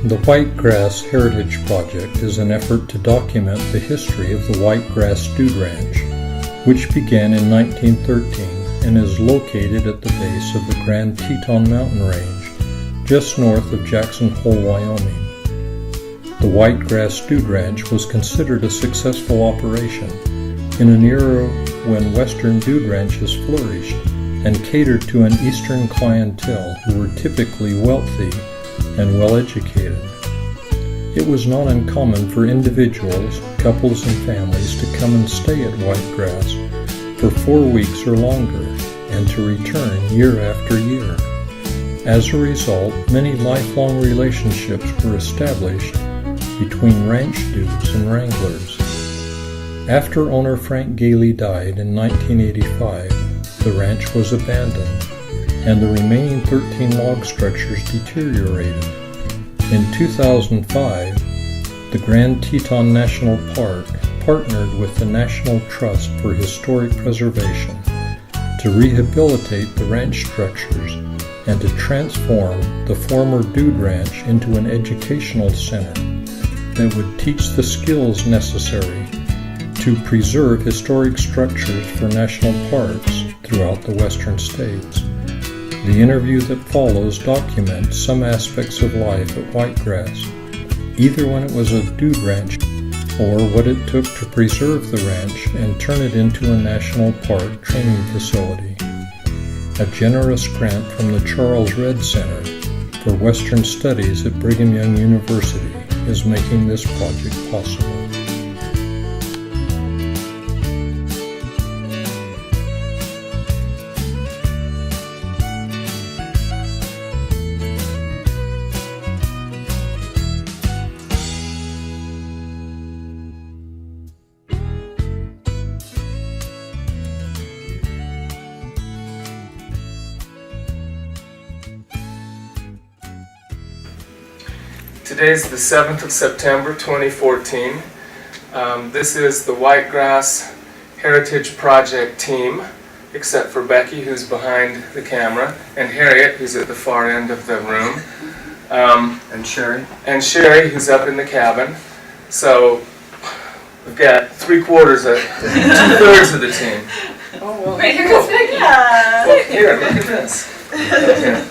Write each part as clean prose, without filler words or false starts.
The Whitegrass Heritage Project is an effort to document the history of the Whitegrass Dude Ranch, which began in 1913 and is located at the base of the Grand Teton Mountain Range, just north of Jackson Hole, Wyoming. The Whitegrass Dude Ranch was considered a successful operation in an era when western dude ranches flourished and catered to an eastern clientele who were typically wealthy and well-educated. It was not uncommon for individuals, couples, and families to come and stay at Whitegrass for 4 weeks or longer and to return year after year. As a result, many lifelong relationships were established between ranch dudes and wranglers. After owner Frank Galey died in 1985, the ranch was abandoned and the remaining 13 log structures deteriorated. In 2005, the Grand Teton National Park partnered with the National Trust for Historic Preservation to rehabilitate the ranch structures and to transform the former dude ranch into an educational center that would teach the skills necessary to preserve historic structures for national parks throughout the western states. The interview that follows documents some aspects of life at Whitegrass, either when it was a dude ranch or what it took to preserve the ranch and turn it into a national park training facility. A generous grant from the Charles Redd Center for Western Studies at Brigham Young University is making this project possible. Today's the 7th of September 2014. This is the Whitegrass Heritage Project team, except for Becky, who's behind the camera, and Harriet, who's at the far end of the room. And Sherry. And Sherry, who's up in the cabin. So we've got 2/3 of the team. Oh, well, right here goes Becky. Well, here, look at this. Okay.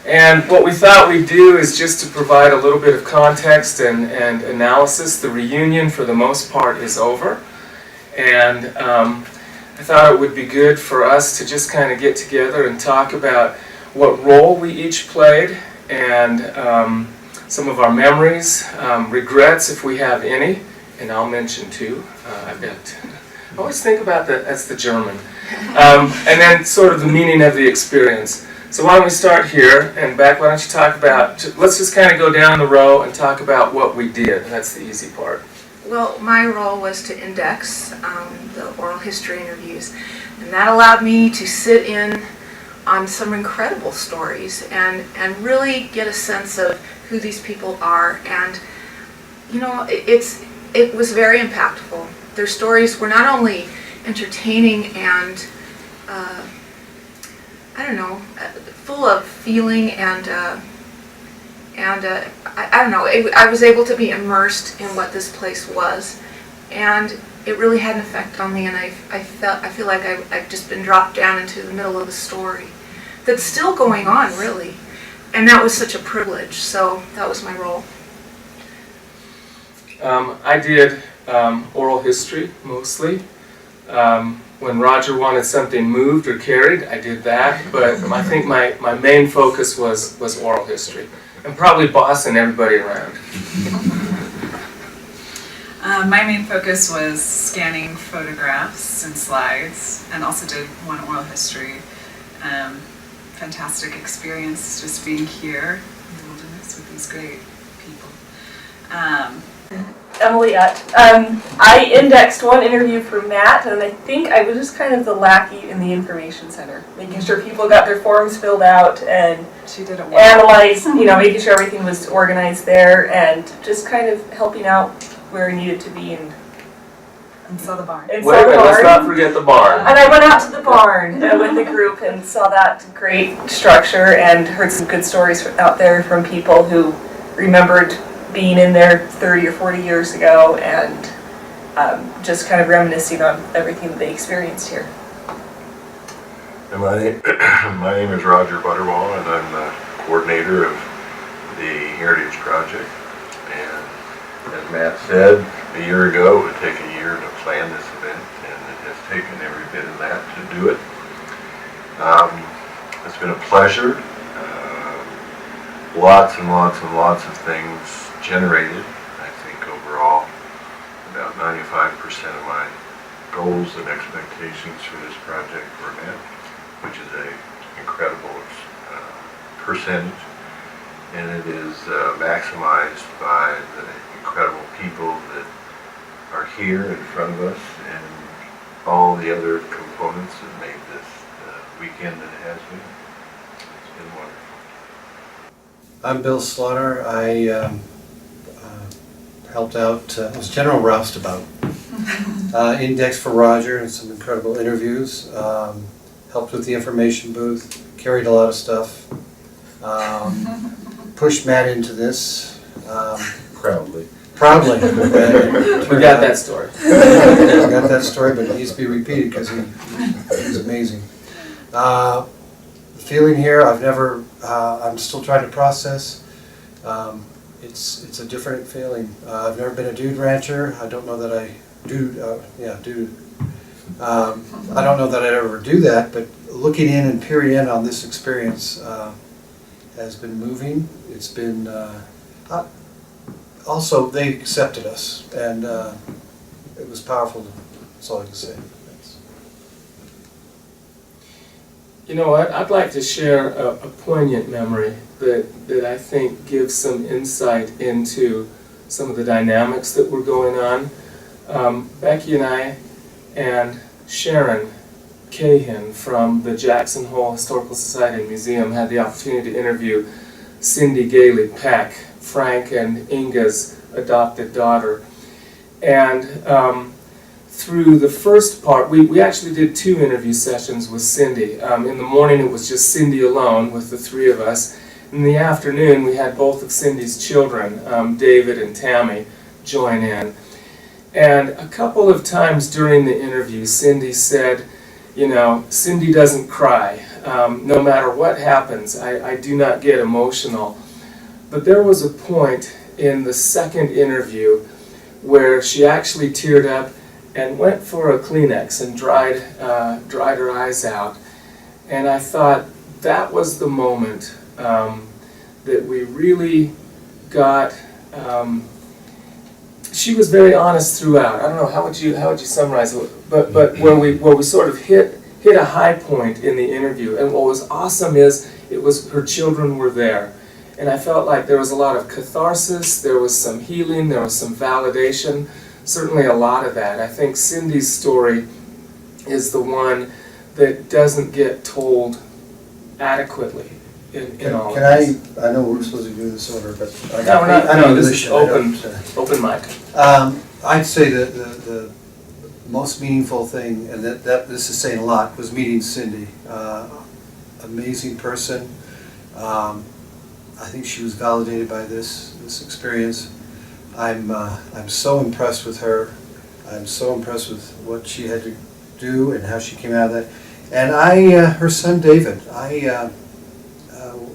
And what we thought we'd do is just to provide a little bit of context and analysis. The reunion, for the most part, is over. And I thought it would be good for us to just kind of get together and talk about what role we each played and some of our memories, regrets if we have any, and I'll mention two. I always think about that as the German. And then sort of the meaning of the experience. So why don't we start here, and Beck, why don't you talk about, let's just kind of go down the row and talk about what we did. That's the easy part. Well, my role was to index the oral history interviews, and that allowed me to sit in on some incredible stories and really get a sense of who these people are. And, you know, it was very impactful. Their stories were not only entertaining and full of feeling and I don't know. I was able to be immersed in what this place was, and it really had an effect on me. And I feel like I've just been dropped down into the middle of the story that's still going on, really. And that was such a privilege. So that was my role. I did oral history mostly. When Roger wanted something moved or carried, I did that, but I think my main focus was oral history, and probably bossing everybody around. My main focus was scanning photographs and slides, and also did one oral history. Fantastic experience just being here in the wilderness with these great people. Emily Utt. I indexed one interview for Matt, and I think I was just kind of the lackey in the information center, making sure people got their forms filled out and she did it well. analyzed, making sure everything was organized there, and just kind of helping out where I needed to be. And And saw the barn. and Wait saw a the minute, let's not barn. forget the barn. And I went out to the barn with the group and saw that great structure and heard some good stories out there from people who remembered being in there 30 or 40 years ago and just kind of reminiscing on everything that they experienced here. And my name is Roger Butterball, and I'm the coordinator of the Heritage Project. And as Matt said, a year ago, it would take a year to plan this event, and it has taken every bit of that to do it. It's been a pleasure. Lots and lots and lots of things generated. I think overall, about 95% of my goals and expectations for this project were met, which is an incredible percentage, and it is maximized by the incredible people that are here in front of us and all the other components that made this weekend that it has been. It's been wonderful. I'm Bill Slaughter. I helped out, was general roustabout. Index for Roger and some incredible interviews. Helped with the information booth, carried a lot of stuff. Pushed Matt into this. Proudly. Proudly. We got that story. Got that story, but it needs to be repeated because he's amazing. The feeling here, I'm still trying to process. It's a different feeling. I've never been a dude rancher. I don't know that I dude. I don't know that I'd ever do that, but looking in and peering in on this experience has been moving. It's been also they accepted us, and it was powerful. That's all I can say. Thanks. You know what? I'd like to share a poignant memory that I think gives some insight into some of the dynamics that were going on. Becky and I and Sharon Cahan from the Jackson Hole Historical Society and Museum had the opportunity to interview Cindy Galey Peck, Frank and Inga's adopted daughter. And through the first part, we actually did 2 interview sessions with Cindy. In the morning it was just Cindy alone with the 3 of us. In the afternoon we had both of Cindy's children, David and Tammy, join in. And a couple of times during the interview Cindy said, you know, Cindy doesn't cry. No matter what happens, I do not get emotional. But there was a point in the second interview where she actually teared up and went for a Kleenex and dried her eyes out. And I thought that was the moment that we really got. She was very honest throughout. I don't know, how would you summarize it? But where we sort of hit a high point in the interview. And what was awesome is her children were there. And I felt like there was a lot of catharsis, there was some healing, there was some validation, certainly a lot of that. I think Cindy's story is the one that doesn't get told adequately in all of this. I know we're supposed to do this order, but No, we're not. I know This is open mic. I'd say that the most meaningful thing, and that this is saying a lot, was meeting Cindy. Amazing person. I think she was validated by this experience. I'm so impressed with her. I'm so impressed with what she had to do and how she came out of that. And her son David,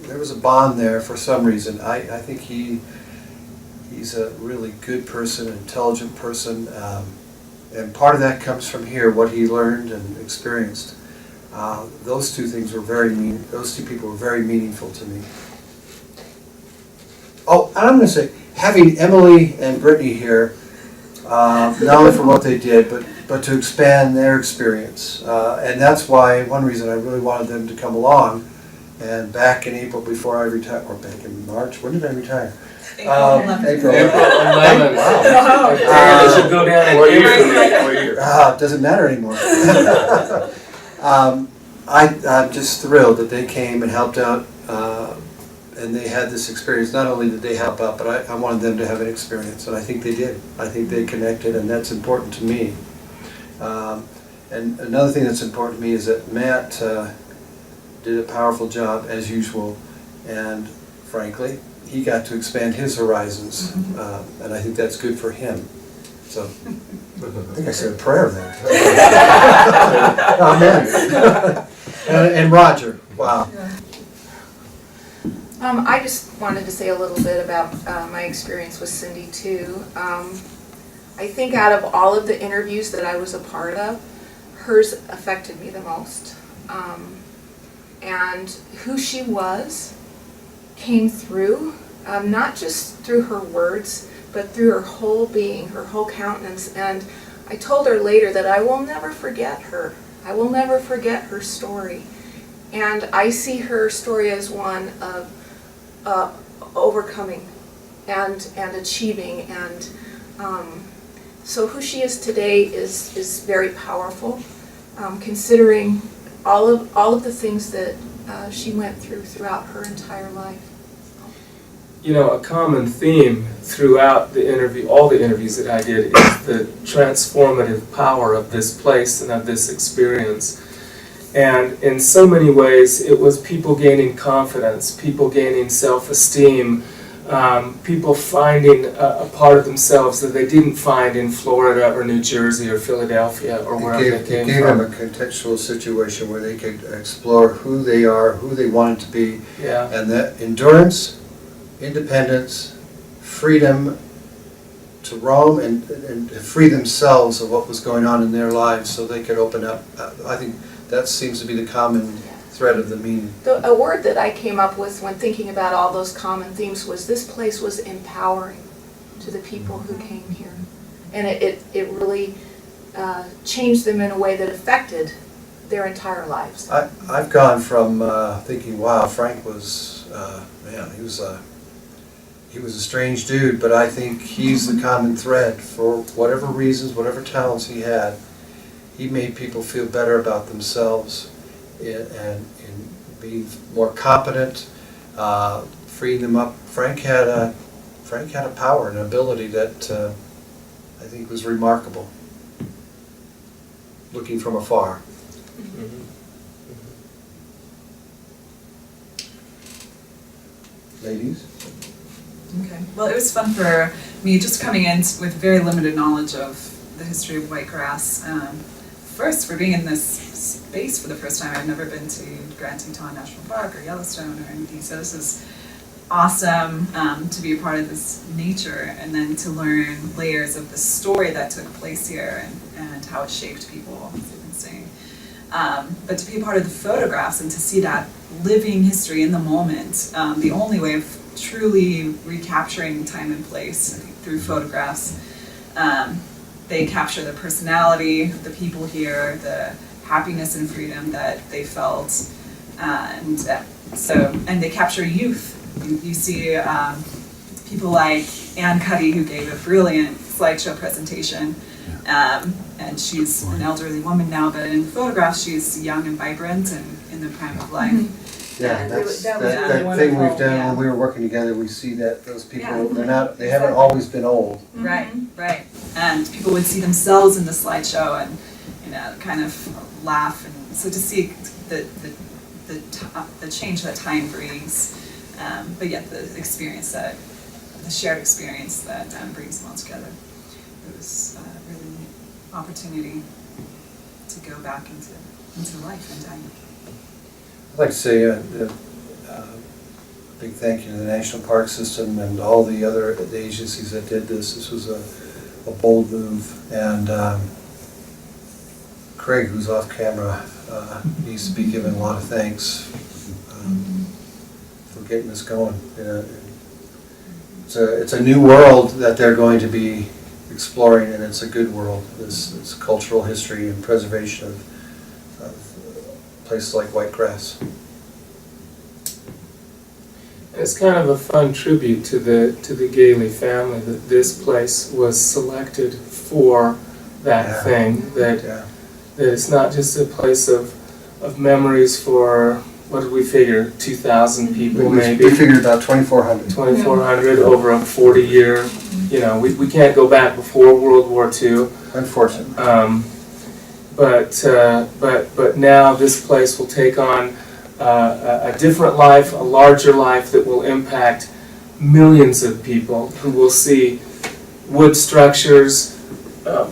there was a bond there for some reason. I think he's a really good person, an intelligent person, and part of that comes from here, what he learned and experienced. Those 2 things were those 2 people were very meaningful to me. Oh, and I'm going to say, having Emily and Brittany here, not only for what they did, but to expand their experience. And that's why, one reason I really wanted them to come along. And back in April, before I retired, or back in March, when did I retire? April 11th. Wow. It should go down in April. It doesn't matter anymore. I'm just thrilled that they came and helped out. And they had this experience. Not only did they help out, but I wanted them to have an experience, and I think they did. I think they connected, and that's important to me. And another thing that's important to me is that Matt did a powerful job as usual, and frankly, he got to expand his horizons, and I think that's good for him. So, I think I said a prayer there. Amen. And Roger, wow. I just wanted to say a little bit about my experience with Cindy too. I think out of all of the interviews that I was a part of, hers affected me the most. And who she was came through, not just through her words, but through her whole being, her whole countenance. And I told her later that I will never forget her. I will never forget her story. And I see her story as one of overcoming and achieving. And so who she is today is very powerful, considering all of the things that she went through throughout her entire life. You know, a common theme throughout the interview, all the interviews that I did, is the transformative power of this place and of this experience. And in so many ways, it was people gaining confidence, people gaining self-esteem, people finding a part of themselves that they didn't find in Florida or New Jersey or Philadelphia or wherever they came It gave from. them a contextual situation where they could explore who they are, who they wanted to be, Yeah. and that endurance, independence, freedom to roam and free themselves of what was going on in their lives so they could open up. I think that seems to be the common thread of the meaning. A word that I came up with when thinking about all those common themes was this place was empowering to the people who came here. And it really changed them in a way that affected their entire lives. I've gone from thinking, wow, Frank was, man, he was a strange dude, but I think he's the common thread for whatever reasons, whatever talents he had. He made people feel better about themselves and being more competent, freeing them up. Frank had a power and ability that I think was remarkable, looking from afar. Ladies? Okay. Well, it was fun for me just coming in with very limited knowledge of the history of whitegrass. First, for being in this space for the first time, I've never been to Grand Teton National Park or Yellowstone or anything, so this is awesome to be a part of this nature and then to learn layers of the story that took place here and how it shaped people, as you've been saying. But to be a part of the photographs and to see that living history in the moment, the only way of truly recapturing time and place, I think, through photographs. They capture the personality of the people here, the happiness and freedom that they felt, and they capture youth. You see people like Ann Cuddy, who gave a brilliant slideshow presentation, and she's an elderly woman now, but in photographs she's young and vibrant and in the prime of life. Yeah, that was that really thing we've wonderful, done yeah. when we were working together, we see that those people, Yeah. they haven't always been old. Right. And people would see themselves in the slideshow and, kind of laugh. And so to see the change that time brings, but yet the shared experience that brings them all together. It was a really neat opportunity to go back into life and time. I'd like to say a big thank you to the National Park System and all the agencies that did this. This was a bold move, and Craig, who's off camera, needs to be given a lot of thanks for getting this going. It's a new world that they're going to be exploring, and it's a good world. This cultural history and preservation of places like Whitegrass. It's kind of a fun tribute to the Galey family that this place was selected for that thing. That it's not just a place of memories for, what did we figure, 2,000 people maybe? We figured about 2,400. 2,400 over a 40-year. We can't go back before World War II. Unfortunately. but now this place will take on a different life, a larger life that will impact millions of people who will see wood structures,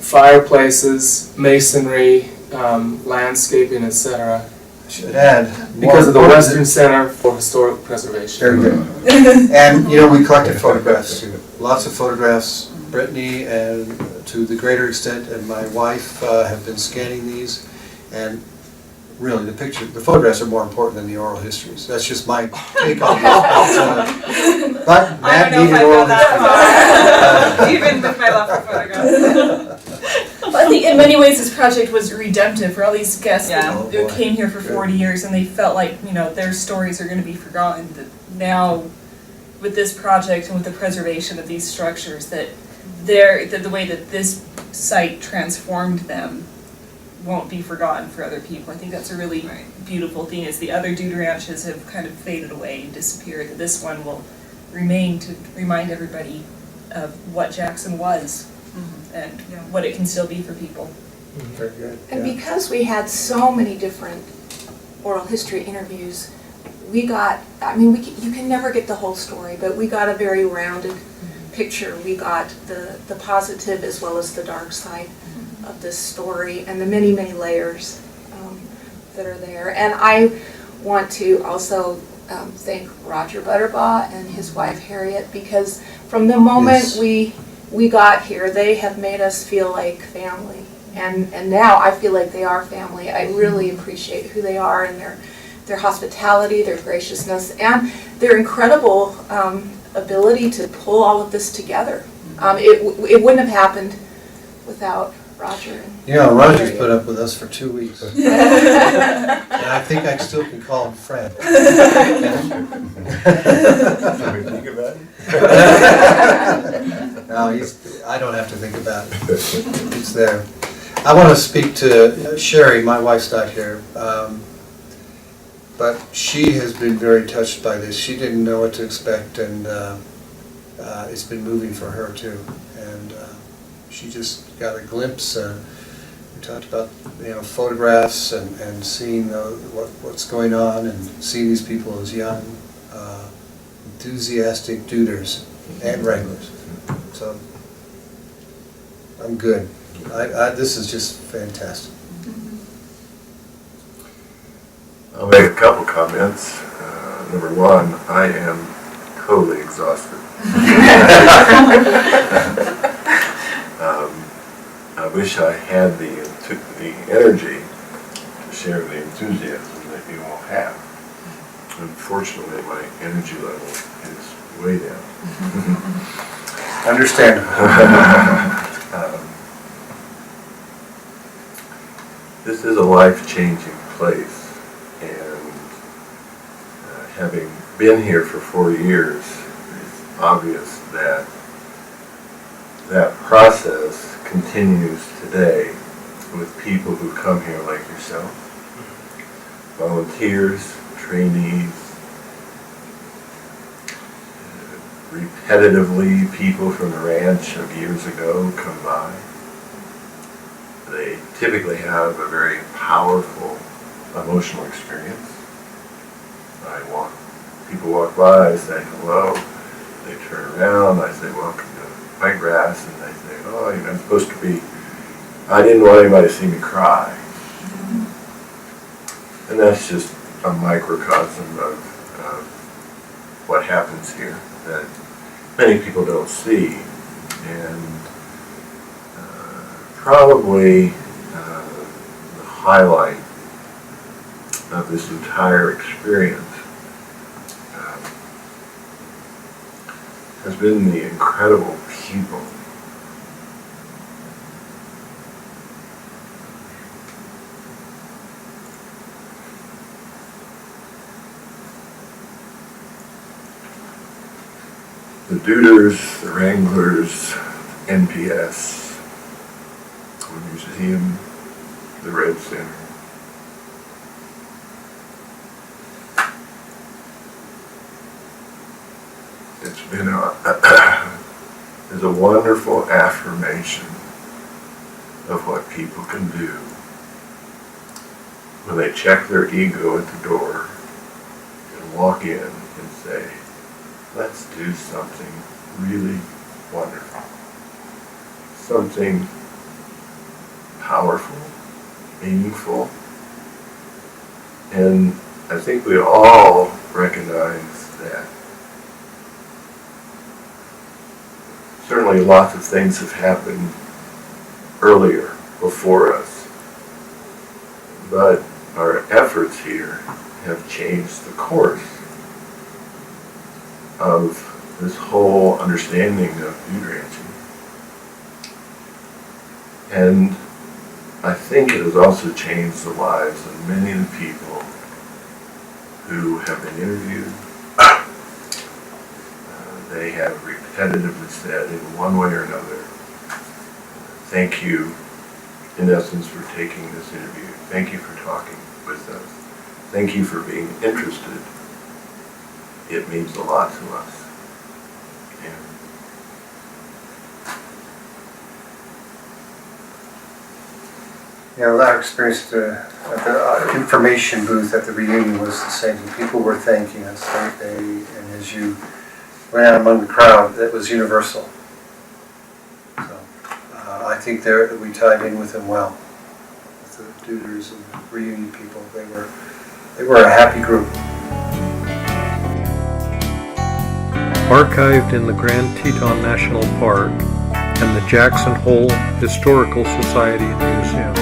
fireplaces, masonry, landscaping, etc. Should add. Because of the Western Center for Historic Preservation. Very good. And, you know, we collected photographs too. Lots of photographs. Brittany and to the greater extent, and my wife have been scanning these. And really, the photographs are more important than the oral histories. That's just my take on this. But Matt needed oral history. Even with my love for photographs. Well, I think in many ways this project was redemptive for all these guests Yeah. who came here for 40 years and they felt like, you know, their stories are going to be forgotten. That now, with this project and with the preservation of these structures, that the way that this site transformed them won't be forgotten for other people. I think that's a really beautiful thing, is the other dude ranches have kind of faded away and disappeared. That this one will remain to remind everybody of what Jackson was and what it can still be for people. Very good. And because we had so many different oral history interviews, we got, I mean, you can never get the whole story, but we got a very rounded picture. We got the positive as well as the dark side of this story and the many, many layers that are there. And I want to also thank Roger Butterbaugh and his wife Harriet, because from the moment we got here, they have made us feel like family. And now I feel like they are family. I really appreciate who they are and their hospitality, their graciousness, and their incredible ability to pull all of this together. It wouldn't have happened without Roger. You know, Roger's put up with us for 2 weeks. And I think I still can call him Fred. Think about it. No, I don't have to think about it. It's there. I want to speak to Sherry, my wife's not here, but she has been very touched by this. She didn't know what to expect, and it's been moving for her too. And she just got a glimpse. We talked about, you know, photographs and seeing what's going on, and seeing these people as young, enthusiastic duders and wranglers. So I'm good. This is just fantastic. I'll make a couple comments. Number one, I am totally exhausted. I wish I had the energy to share the enthusiasm that you all have. Unfortunately, my energy level is way down. Understandable. This is a life-changing place, and having been here for 4 years, it's obvious that that process continues today with people who come here like yourself, volunteers, trainees, repetitively people from the ranch of years ago come by. They typically have a very powerful emotional experience. People walk by, I say hello, they turn around, I say welcome to Whitegrass, and they say, oh, you know, I'm supposed to be, I didn't want anybody to see me cry. And that's just a microcosm of what happens here that many people don't see. And probably the highlight of this entire experience has been the incredible people. The Duders, the Wranglers, NPS, the museum, the Red Center. It's been is a wonderful affirmation of what people can do when they check their ego at the door and walk in and say, let's do something really wonderful, something powerful, meaningful. And I think we all recognize that. Certainly lots of things have happened earlier, before us, but our efforts here have changed the course of this whole understanding of dude ranching. And I think it has also changed the lives of many of the people who have been interviewed. They have repetitively said in one way or another, thank you, in essence, for taking this interview. Thank you for talking with us. Thank you for being interested. It means a lot to us. And You know, our experience at the information booth at the reunion was the same. People were thanking us. And as you went out among the crowd, that was universal. So I think we tied in with them well, with the Duders and the reunion people. They were a happy group. Archived in the Grand Teton National Park and the Jackson Hole Historical Society and Museum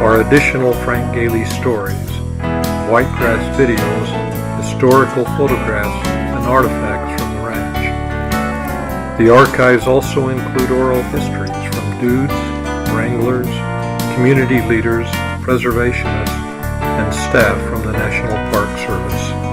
are additional Frank Galey stories, whitegrass videos, historical photographs, and artifacts from the ranch. The archives also include oral histories from dudes, wranglers, community leaders, preservationists, and staff from the National Park Service.